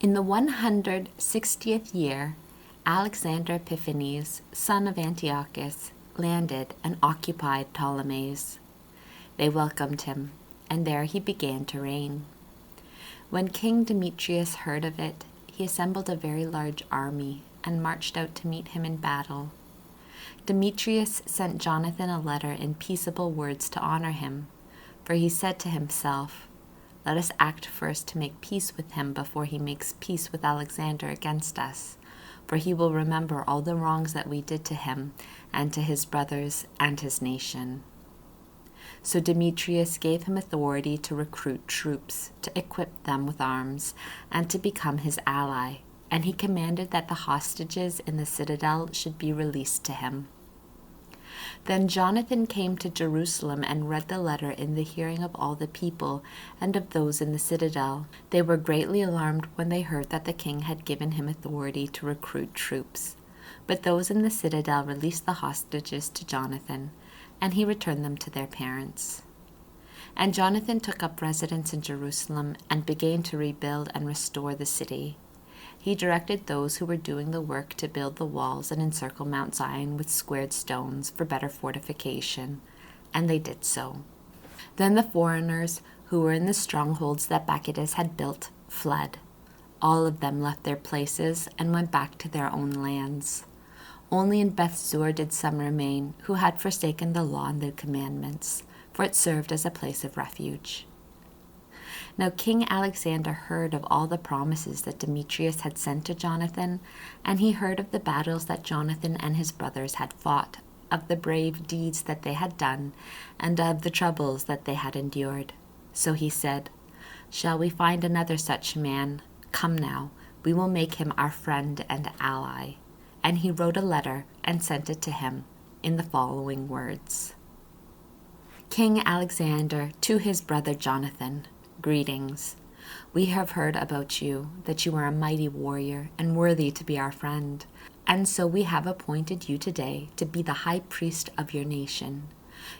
In the 160th year, Alexander Epiphanes, son of Antiochus, landed and occupied Ptolemais. They welcomed him, and there he began to reign. When King Demetrius heard of it, he assembled a very large army and marched out to meet him in battle. Demetrius sent Jonathan a letter in peaceable words to honor him, for he said to himself, "Let us act first to make peace with him before he makes peace with Alexander against us, for he will remember all the wrongs that we did to him and to his brothers and his nation." So Demetrius gave him authority to recruit troops, to equip them with arms, and to become his ally, and he commanded that the hostages in the citadel should be released to him. Then Jonathan came to Jerusalem and read the letter in the hearing of all the people and of those in the citadel. They were greatly alarmed when they heard that the king had given him authority to recruit troops. But those in the citadel released the hostages to Jonathan, and he returned them to their parents. And Jonathan took up residence in Jerusalem and began to rebuild and restore the city. He directed those who were doing the work to build the walls and encircle Mount Zion with squared stones for better fortification, and they did so. Then the foreigners who were in the strongholds that Maccabees had built fled. All of them left their places and went back to their own lands. Only in Beth-zur did some remain who had forsaken the law and the commandments, for it served as a place of refuge. Now King Alexander heard of all the promises that Demetrius had sent to Jonathan, and he heard of the battles that Jonathan and his brothers had fought, of the brave deeds that they had done, and of the troubles that they had endured. So he said, "Shall we find another such man? Come now, we will make him our friend and ally." And he wrote a letter and sent it to him in the following words. King Alexander to his brother Jonathan, greetings. We have heard about you, that you are a mighty warrior and worthy to be our friend. And so we have appointed you today to be the high priest of your nation.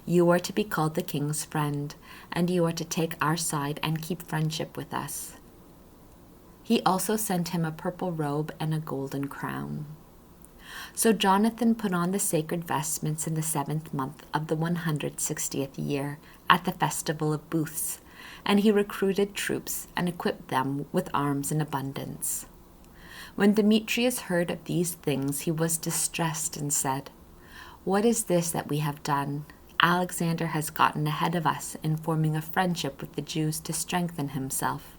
You are to be called the king's friend, and you are to take our side and keep friendship with us. He also sent him a purple robe and a golden crown. So Jonathan put on the sacred vestments in the 7th month of the 160th year at the festival of booths, and he recruited troops and equipped them with arms in abundance. When Demetrius heard of these things, he was distressed and said, "What is this that we have done? Alexander has gotten ahead of us in forming a friendship with the Jews to strengthen himself.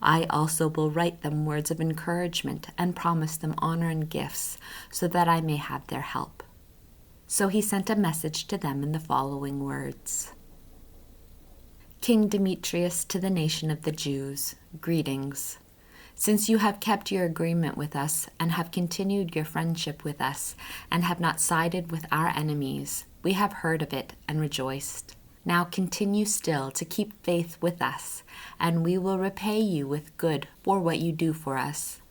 I also will write them words of encouragement and promise them honor and gifts, so that I may have their help." So he sent a message to them in the following words. King Demetrius to the nation of the Jews, greetings. Since you have kept your agreement with us and have continued your friendship with us and have not sided with our enemies, we have heard of it and rejoiced. Now continue still to keep faith with us, and we will repay you with good for what you do for us.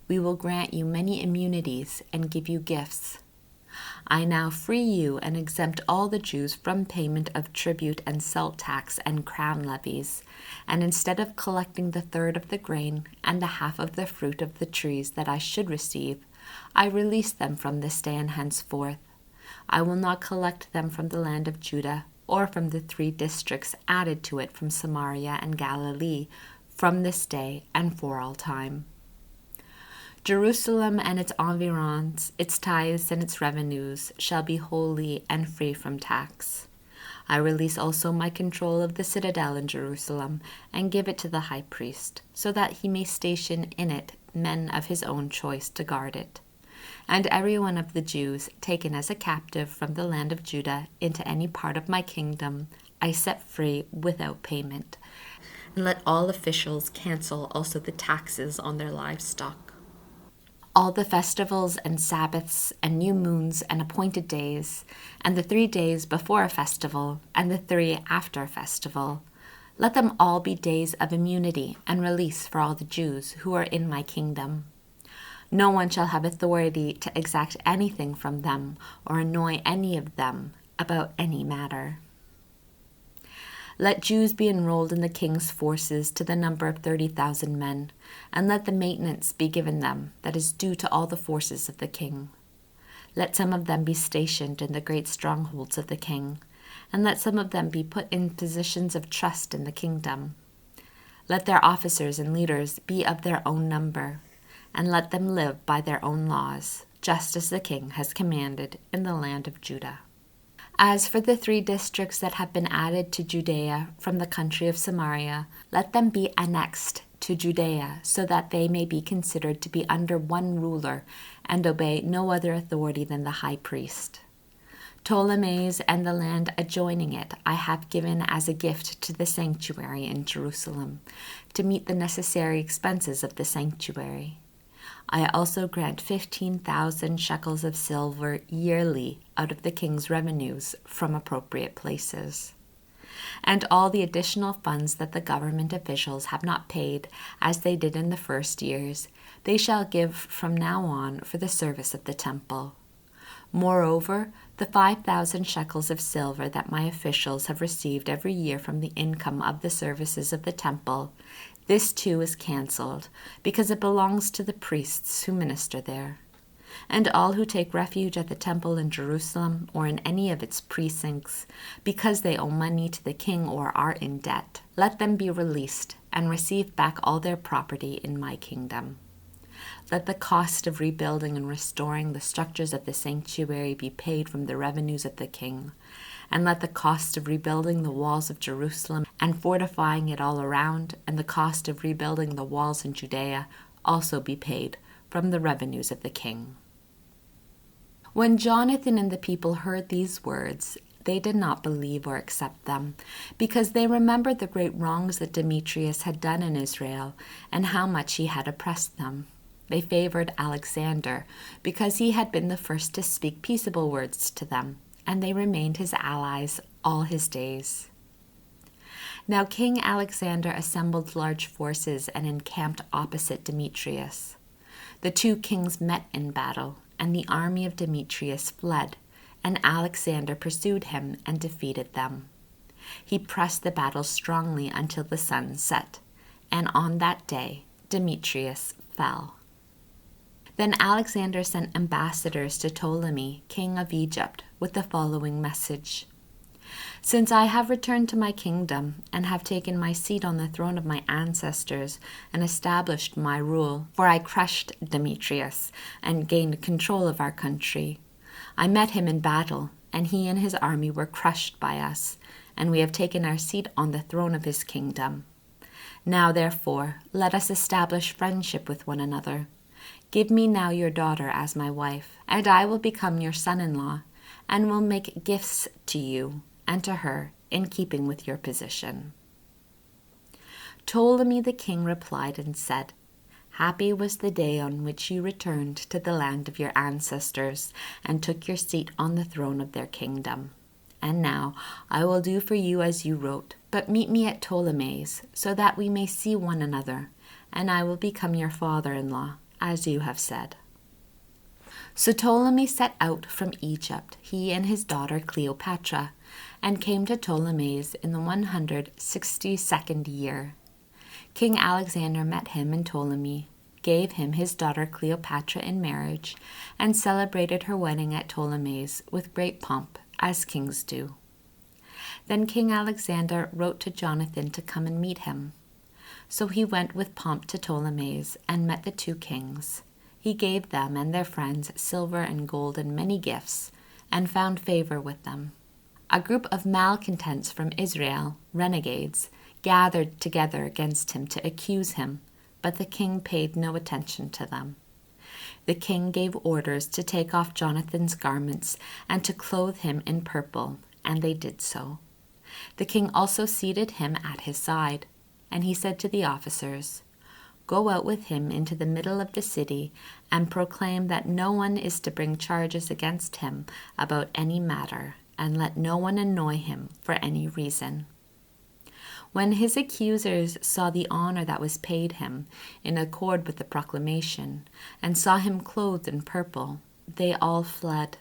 We will grant you many immunities and give you gifts. I now free you and exempt all the Jews from payment of tribute and salt tax and crown levies, and instead of collecting the third of the grain and the half of the fruit of the trees that I should receive, I release them from this day and henceforth. I will not collect them from the land of Judah, or from the 3 districts added to it from Samaria and Galilee, from this day and for all time. Jerusalem and its environs, its tithes and its revenues shall be holy and free from tax. I release also my control of the citadel in Jerusalem and give it to the high priest, so that he may station in it men of his own choice to guard it. And every one of the Jews taken as a captive from the land of Judah into any part of my kingdom, I set free without payment. And let all officials cancel also the taxes on their livestock. All the festivals and Sabbaths and new moons and appointed days, and the 3 days before a festival and the 3 after a festival, let them all be days of immunity and release for all the Jews who are in my kingdom. No one shall have authority to exact anything from them or annoy any of them about any matter. Let Jews be enrolled in the king's forces to the number of 30,000 men, and let the maintenance be given them that is due to all the forces of the king. Let some of them be stationed in the great strongholds of the king, and let some of them be put in positions of trust in the kingdom. Let their officers and leaders be of their own number, and let them live by their own laws, just as the king has commanded in the land of Judah. As for the 3 districts that have been added to Judea from the country of Samaria, let them be annexed to Judea, so that they may be considered to be under one ruler and obey no other authority than the high priest. Ptolemais and the land adjoining it I have given as a gift to the sanctuary in Jerusalem, to meet the necessary expenses of the sanctuary. I also grant 15,000 shekels of silver yearly out of the king's revenues from appropriate places. And all the additional funds that the government officials have not paid, as they did in the first years, they shall give from now on for the service of the temple. Moreover, the 5,000 shekels of silver that my officials have received every year from the income of the services of the temple, this too is cancelled, because it belongs to the priests who minister there. And all who take refuge at the temple in Jerusalem or in any of its precincts, because they owe money to the king or are in debt, let them be released and receive back all their property in my kingdom. Let the cost of rebuilding and restoring the structures of the sanctuary be paid from the revenues of the king, and let the cost of rebuilding the walls of Jerusalem and fortifying it all around, and the cost of rebuilding the walls in Judea also be paid from the revenues of the king. When Jonathan and the people heard these words, they did not believe or accept them, because they remembered the great wrongs that Demetrius had done in Israel, and how much he had oppressed them. They favored Alexander, because he had been the first to speak peaceable words to them, and they remained his allies all his days. Now King Alexander assembled large forces and encamped opposite Demetrius. The 2 kings met in battle, and the army of Demetrius fled, and Alexander pursued him and defeated them. He pressed the battle strongly until the sun set, and on that day Demetrius fell. Then Alexander sent ambassadors to Ptolemy, king of Egypt, with the following message. Since I have returned to my kingdom and have taken my seat on the throne of my ancestors and established my rule, for I crushed Demetrius and gained control of our country. I met him in battle, and he and his army were crushed by us, and we have taken our seat on the throne of his kingdom. Now, therefore, let us establish friendship with one another. Give me now your daughter as my wife, and I will become your son-in-law, and will make gifts to you and to her in keeping with your position. Ptolemy the king replied and said, Happy was the day on which you returned to the land of your ancestors and took your seat on the throne of their kingdom. And now I will do for you as you wrote, but meet me at Ptolemais, so that we may see one another, and I will become your father-in-law, as you have said. So Ptolemy set out from Egypt, he and his daughter Cleopatra, and came to Ptolemais in the 162nd year. King Alexander met him in Ptolemy, gave him his daughter Cleopatra in marriage, and celebrated her wedding at Ptolemais with great pomp, as kings do. Then King Alexander wrote to Jonathan to come and meet him. So he went with pomp to Ptolemais and met the 2 kings. He gave them and their friends silver and gold and many gifts, and found favor with them. A group of malcontents from Israel, renegades, gathered together against him to accuse him, but the king paid no attention to them. The king gave orders to take off Jonathan's garments and to clothe him in purple, and they did so. The king also seated him at his side, and he said to the officers, Go out with him into the middle of the city and proclaim that no one is to bring charges against him about any matter, and let no one annoy him for any reason. When his accusers saw the honor that was paid him in accord with the proclamation, and saw him clothed in purple, they all fled.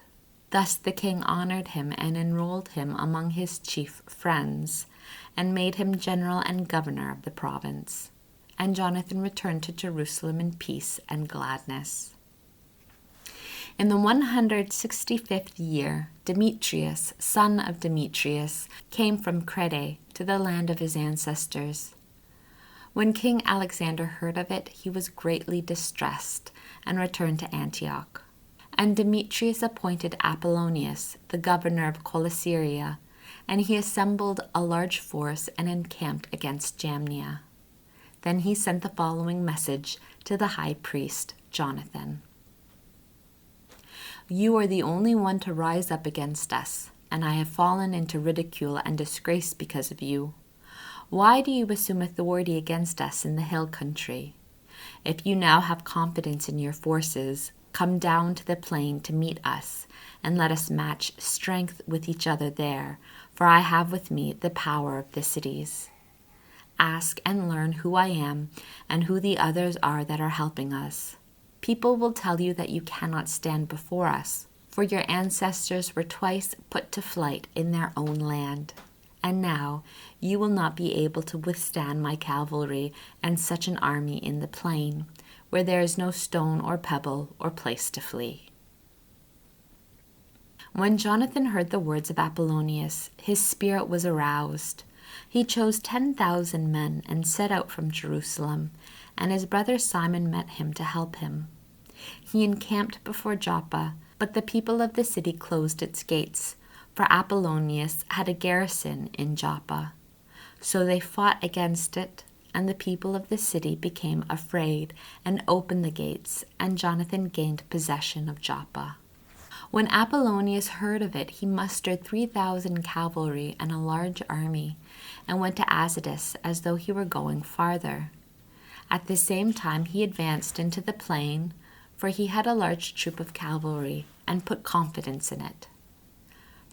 Thus the king honored him and enrolled him among his chief friends, and made him general and governor of the province. And Jonathan returned to Jerusalem in peace and gladness. In the 165th year, Demetrius, son of Demetrius, came from Crete to the land of his ancestors. When King Alexander heard of it, he was greatly distressed and returned to Antioch. And Demetrius appointed Apollonius, the governor of Coelesyria, and he assembled a large force and encamped against Jamnia. Then he sent the following message to the high priest, Jonathan. You are the only one to rise up against us, and I have fallen into ridicule and disgrace because of you. Why do you assume authority against us in the hill country? If you now have confidence in your forces, come down to the plain to meet us, and let us match strength with each other there, for I have with me the power of the cities. Ask and learn who I am and who the others are that are helping us. People will tell you that you cannot stand before us, for your ancestors were twice put to flight in their own land. And now you will not be able to withstand my cavalry and such an army in the plain, where there is no stone or pebble or place to flee. When Jonathan heard the words of Apollonius, his spirit was aroused. He chose 10,000 men and set out from Jerusalem, and his brother Simon met him to help him. He encamped before Joppa, but the people of the city closed its gates, for Apollonius had a garrison in Joppa. So they fought against it, and the people of the city became afraid and opened the gates, and Jonathan gained possession of Joppa. When Apollonius heard of it, he mustered 3,000 cavalry and a large army, and went to Azotus as though he were going farther. At the same time he advanced into the plain, for he had a large troop of cavalry, and put confidence in it.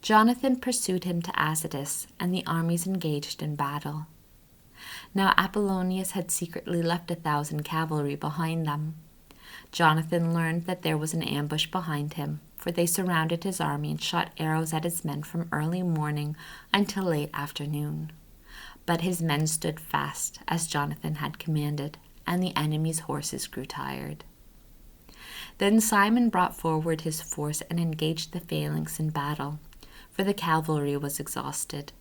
Jonathan pursued him to Azotus, and the armies engaged in battle. Now Apollonius had secretly left 1,000 cavalry behind them. Jonathan learned that there was an ambush behind him, for they surrounded his army and shot arrows at his men from early morning until late afternoon. But his men stood fast, as Jonathan had commanded, and the enemy's horses grew tired. Then Simon brought forward his force and engaged the phalanx in battle, for the cavalry was exhausted.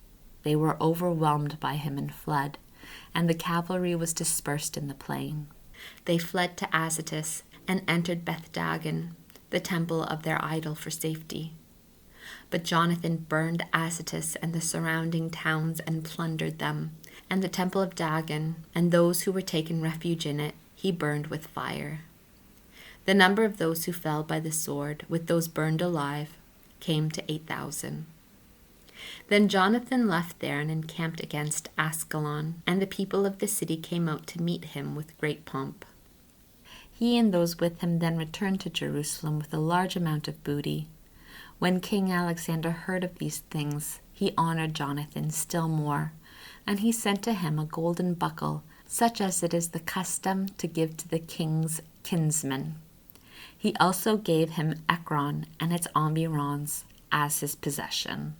They were overwhelmed by him and fled, and the cavalry was dispersed in the plain. They fled to Azotus and entered Beth-dagon, the temple of their idol, for safety. But Jonathan burned Azotus and the surrounding towns and plundered them, and the temple of Dagon and those who were taken refuge in it he burned with fire. The number of those who fell by the sword, with those burned alive, came to 8,000. Then Jonathan left there and encamped against Askelon, and the people of the city came out to meet him with great pomp. He and those with him then returned to Jerusalem with a large amount of booty. When King Alexander heard of these things, he honored Jonathan still more, and he sent to him a golden buckle, such as it is the custom to give to the king's kinsmen. He also gave him Ekron and its environs as his possession.